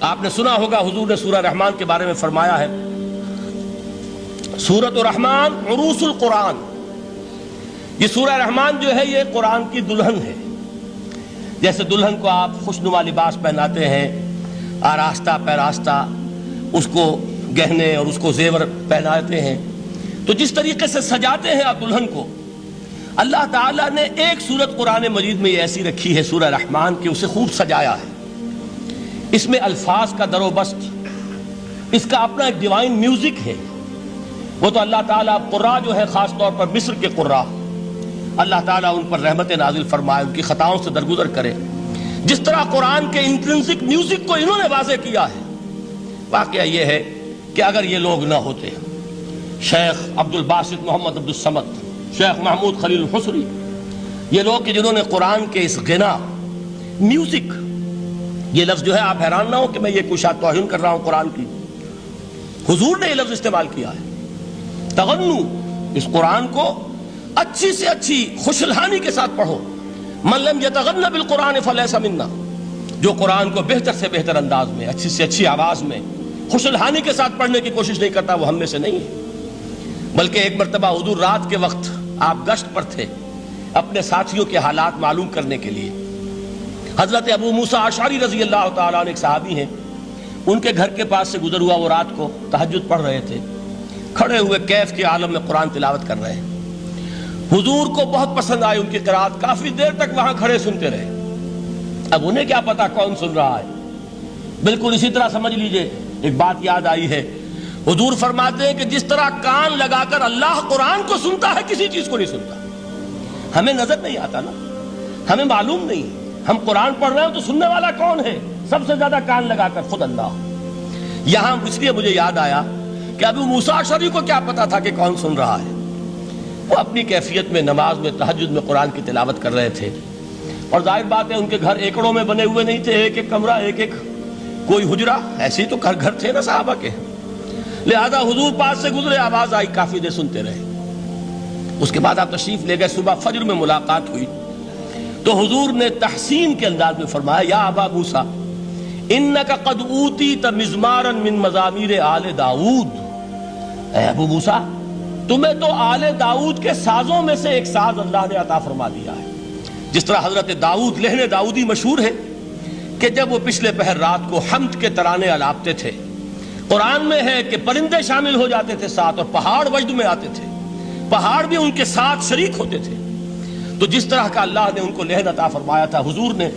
آپ نے سنا ہوگا حضور نے سورہ رحمان کے بارے میں فرمایا ہے، سورۃ الرحمان عروس القرآن. یہ سورہ رحمان جو ہے یہ قرآن کی دلہن ہے. جیسے دلہن کو آپ خوشنما لباس پہناتے ہیں، آراستہ پیراستہ اس کو گہنے اور اس کو زیور پہناتے ہیں، تو جس طریقے سے سجاتے ہیں آپ دلہن کو، اللہ تعالیٰ نے ایک سورت قرآن مجید میں یہ ایسی رکھی ہے سورہ رحمان کہ اسے خوب سجایا ہے. اس میں الفاظ کا در و بست، اس کا اپنا ایک ڈیوائن میوزک ہے. وہ تو اللہ تعالیٰ قراء جو ہے، خاص طور پر مصر کے قراء، اللہ تعالیٰ ان پر رحمت نازل فرمائے، ان کی خطاؤں سے درگزر کرے. جس طرح قرآن کے انٹرنسک میوزک کو انہوں نے واضح کیا ہے. واقعہ یہ ہے کہ اگر یہ لوگ نہ ہوتے، شیخ عبد الباسط محمد عبد الصمد، شیخ محمود خلیل الحصری، یہ لوگ کہ جنہوں نے قرآن کے اس غنا، میوزک، یہ لفظ جو ہے آپ حیران نہ ہو کہ میں یہ کوئی شاید توہین کر رہا ہوں قرآن کی، حضور نے یہ لفظ استعمال کیا ہے. تغنو، اس قرآن کو اچھی سے اچھی خوشلحانی کے ساتھ پڑھو. من لم یتغن بالقرآن فلیس منا، جو قرآن کو بہتر سے بہتر انداز میں، اچھی سے اچھی آواز میں، خوشلحانی کے ساتھ پڑھنے کی کوشش نہیں کرتا، وہ ہم میں سے نہیں ہے. بلکہ ایک مرتبہ حضور رات کے وقت آپ گشت پر تھے اپنے ساتھیوں کے حالات معلوم کرنے کے لیے. حضرت ابو موسیٰ اشعری رضی اللہ تعالیٰ عنہ ایک صحابی ہیں، ان کے گھر کے پاس سے گزر ہوا. وہ رات کو تہجد پڑھ رہے تھے، کھڑے ہوئے کیف کے عالم میں قرآن تلاوت کر رہے ہیں. حضور کو بہت پسند آئی ان کی قرات، کافی دیر تک وہاں کھڑے سنتے رہے. اب انہیں کیا پتا کون سن رہا ہے. بالکل اسی طرح سمجھ لیجئے ایک بات یاد آئی ہے. حضور فرماتے ہیں کہ جس طرح کان لگا کر اللہ قرآن کو سنتا ہے، کسی چیز کو نہیں سنتا. ہمیں نظر نہیں آتا نا، ہمیں معلوم نہیں. ہم قرآن پڑھ رہے ہیں تو سننے والا کون ہے؟ سب سے زیادہ کان لگا کر خود اللہ. یہاں اس لیے مجھے یاد آیا کہ ابو موسیٰ اشعری کو کیا پتا تھا کہ کون سن رہا ہے. وہ اپنی کیفیت میں نماز میں تہجد میں قرآن کی تلاوت کر رہے تھے، اور ظاہر بات ہے ان کے گھر ایکڑوں میں بنے ہوئے نہیں تھے، ایک ایک کمرہ، ایک ایک کوئی حجرہ، ایسے ہی تو گھر تھے نا صحابہ کے. لہذا حضور پاس سے گزرے، آواز آئی، کافی دیر سنتے رہے. اس کے بعد آپ تشریف لے گئے. صبح فجر میں ملاقات ہوئی تو حضور نے تحسین کے انداز میں فرمایا، یا ابا موسیٰ انک قد اوتیت مزمارا من مزامیر آل داؤد. اے ابو موسیٰ، تمہیں تو آل داؤد کے سازوں میں سے ایک ساز اللہ نے عطا فرما دیا ہے. جس طرح حضرت داؤد، لہن داؤدی مشہور ہے کہ جب وہ پچھلے پہر رات کو حمد کے ترانے الاپتے تھے، قرآن میں ہے کہ پرندے شامل ہو جاتے تھے ساتھ، اور پہاڑ وجد میں آتے تھے، پہاڑ بھی ان کے ساتھ شریک ہوتے تھے. تو جس طرح کا اللہ نے ان کو لہن عطا فرمایا تھا، حضور نے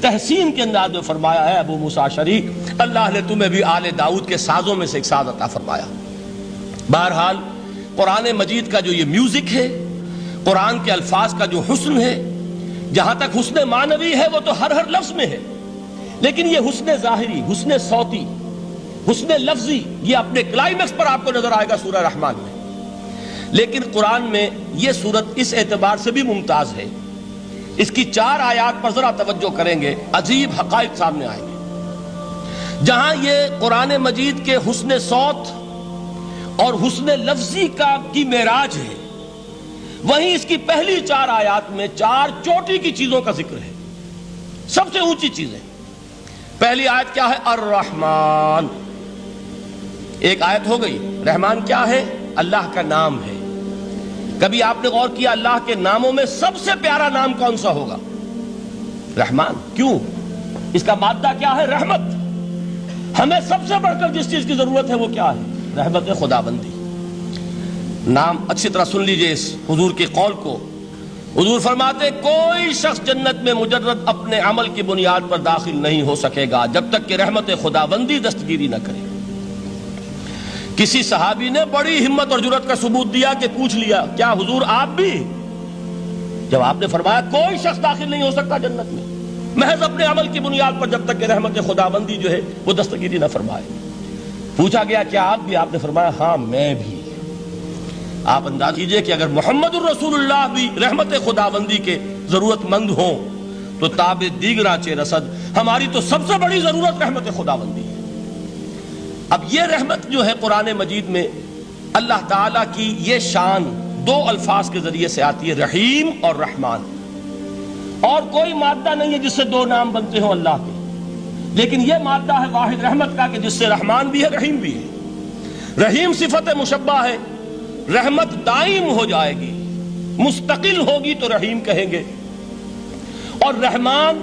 تحسین کے انداز میں فرمایا، ہے ابو موسیٰ اشعری، اللہ نے تمہیں بھی آل داؤد کے سازوں میں سے ایک ساز عطا فرمایا. بہرحال قرآن مجید کا جو یہ میوزک ہے، قرآن کے الفاظ کا جو حسن ہے، جہاں تک حسن معنوی ہے وہ تو ہر لفظ میں ہے، لیکن یہ حسن ظاہری، حسن صوتی، حسن لفظی، یہ اپنے کلائمیکس پر آپ کو نظر آئے گا سورہ رحمان میں. لیکن قرآن میں یہ سورت اس اعتبار سے بھی ممتاز ہے، اس کی 4 آیات پر ذرا توجہ کریں گے، عجیب حقائق سامنے آئیں گے. جہاں یہ قرآن مجید کے حسن صوت اور حسن لفظی کی معراج ہے، وہیں اس کی پہلی 4 آیات میں 4 چوٹی کی چیزوں کا ذکر ہے، سب سے اونچی چیزیں. پہلی آیت کیا ہے؟ الرحمن. ایک آیت ہو گئی. رحمان کیا ہے؟ اللہ کا نام ہے. کبھی آپ نے غور کیا اللہ کے ناموں میں سب سے پیارا نام کون سا ہوگا؟ رحمان. کیوں؟ اس کا مادہ کیا ہے؟ رحمت. ہمیں سب سے بڑھ کر جس چیز کی ضرورت ہے وہ کیا ہے؟ رحمت خداوندی. نام اچھی طرح سن لیجئے اس حضور کے قول کو. حضور فرماتے کوئی شخص جنت میں مجرد اپنے عمل کی بنیاد پر داخل نہیں ہو سکے گا جب تک کہ رحمت خداوندی دستگیری نہ کرے. کسی صحابی نے بڑی ہمت اور جرأت کا ثبوت دیا کہ پوچھ لیا، کیا حضور آپ بھی؟ جب آپ نے فرمایا کوئی شخص داخل نہیں ہو سکتا جنت میں محض اپنے عمل کی بنیاد پر جب تک کہ رحمت خداوندی جو ہے وہ دستگیری نہ فرمائے. پوچھا گیا کیا آپ بھی؟ آپ نے فرمایا ہاں میں بھی. آپ انداز کیجئے کہ اگر محمد الرسول اللہ بھی رحمت خداوندی کے ضرورت مند ہوں تو تاب دیگراں چہ رسد، ہماری تو سب سے بڑی ضرورت رحمت خداوندی ہے. اب یہ رحمت جو ہے قرآن مجید میں اللہ تعالیٰ کی یہ شان 2 الفاظ کے ذریعے سے آتی ہے، رحیم اور رحمان. اور کوئی مادہ نہیں ہے جس سے 2 نام بنتے ہوں اللہ کے. لیکن یہ مادہ ہے واحد رحمت کا کہ جس سے رحمان بھی ہے رحیم بھی ہے. رحیم صفت مشبہ ہے، رحمت دائم ہو جائے گی، مستقل ہوگی تو رحیم کہیں گے. اور رحمان،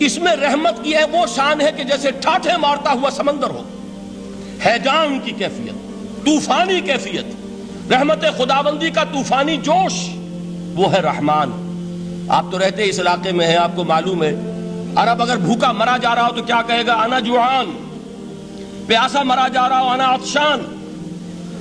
اس میں رحمت کی ہے وہ شان ہے کہ جیسے ٹھاٹھے مارتا ہوا سمندر ہو، ہیجان کی کیفیت، طوفانی کیفیت، رحمت خداوندی کا طوفانی جوش، وہ ہے رحمان. آپ تو رہتے اس علاقے میں ہیں، آپ کو معلوم ہے عرب اگر بھوکا مرا جا رہا ہو تو کیا کہے گا؟ انا جوعان. پیاسا مرا جا رہا ہو انا عطشان.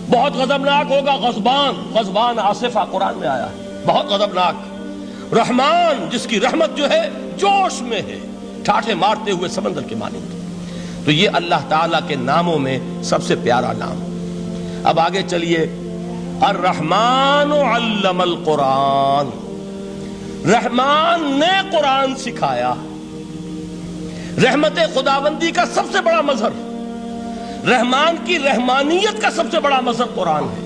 بہت غضبناک ہوگا غضبان. غضبان آصفہ قرآن میں آیا ہے، بہت غضبناک. رحمان جس کی رحمت جو ہے جوش میں ہے، ٹھاٹھے مارتے ہوئے سمندر کے مانند. تو یہ اللہ تعالیٰ کے ناموں میں سب سے پیارا نام. اب آگے چلیے. الرحمن علم القرآن، رحمان نے قرآن سکھایا. رحمت خداوندی کا سب سے بڑا مظہر، رحمان کی رحمانیت کا سب سے بڑا مظہر قرآن ہے.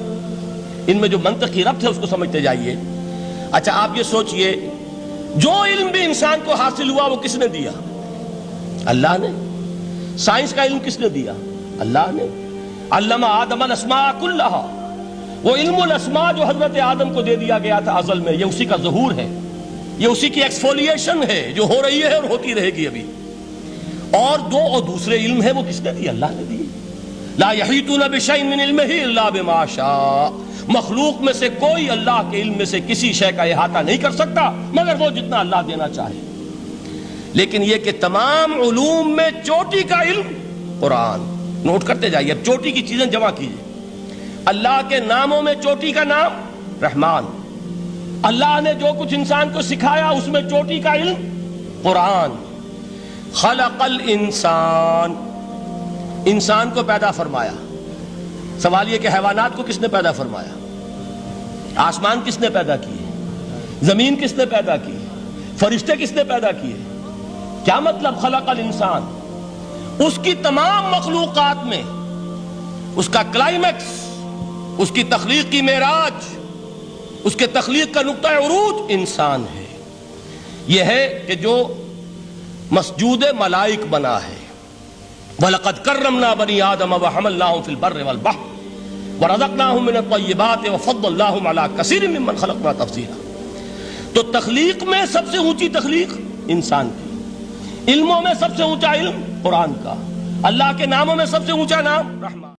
ان میں جو منطقی ربط ہے اس کو سمجھتے جائیے. اچھا آپ یہ سوچئے، جو علم بھی انسان کو حاصل ہوا وہ کس نے دیا؟ اللہ نے. سائنس کا علم کس نے دیا؟ اللہ نے. علم آدم الاسماء کلہا، وہ علم الاسماء جو حضرت آدم کو دے دیا گیا تھا ازل میں، یہ اسی کا ظہور ہے، یہ اسی کی ایکسفولیشن ہے جو ہو رہی ہے اور ہوتی رہے گی ابھی. اور دوسرے علم ہے وہ کس نے دی؟ اللہ نے دی. لا یحیطون بشیء من علمہ الا بما شاء، مخلوق میں سے کوئی اللہ کے علم میں سے کسی شے کا احاطہ نہیں کر سکتا مگر وہ جتنا اللہ دینا چاہے. لیکن یہ کہ تمام علوم میں چوٹی کا علم قرآن. نوٹ کرتے جائیے، اب چوٹی کی چیزیں جمع کیجیے. اللہ کے ناموں میں چوٹی کا نام رحمان. اللہ نے جو کچھ انسان کو سکھایا اس میں چوٹی کا علم قرآن. خلق الانسان، انسان کو پیدا فرمایا. سوال یہ کہ حیوانات کو کس نے پیدا فرمایا؟ آسمان کس نے پیدا کیے؟ زمین کس نے پیدا کی؟ فرشتے کس نے پیدا کیے؟ کیا مطلب خلق الانسان؟ اس کی تمام مخلوقات میں اس کا کلائمیکس، اس کی تخلیق کی معراج، اس کے تخلیق کا نقطہ عروج انسان ہے. یہ ہے کہ جو مسجود ملائک بنا ہے. وَلَقَدْ كَرَّمْنَا بَنِي آدَمَ وَحَمَلْنَاهُمْ فِي الْبَرِّ وَالْبَحْرِ وَرَزَقْنَاهُمْ مِنَ الطَّيِّبَاتِ وَفَضَّلْنَاهُمْ عَلَى كَثِيرٍ مِّمَّنْ خَلَقْنَا تَفْضِيلًا. تو تخلیق میں سب سے اونچی تخلیق انسان کی، علموں میں سب سے اونچا علم قرآن کا، اللہ کے ناموں میں سب سے اونچا نام رحمان.